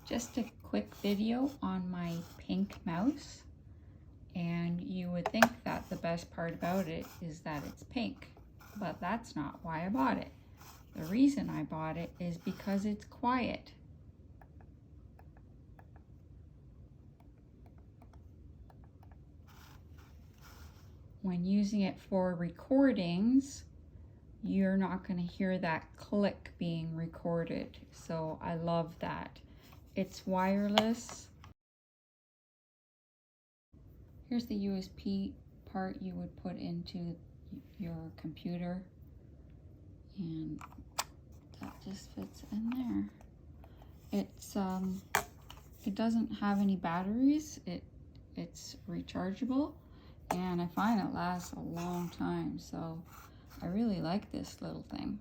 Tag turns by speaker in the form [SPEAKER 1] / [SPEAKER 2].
[SPEAKER 1] Just a quick video on my pink mouse, and you would think that the best part about it is that it's pink, but that's not why I bought it. The reason I bought it is because it's quiet. When using it for recordings, you're not going to hear that click being recorded, so I love that. It's wireless. Here's the USB part you would put into your computer, and that just fits in there. It doesn't have any batteries. It's rechargeable, and I find it lasts a long time, so I really like this little thing.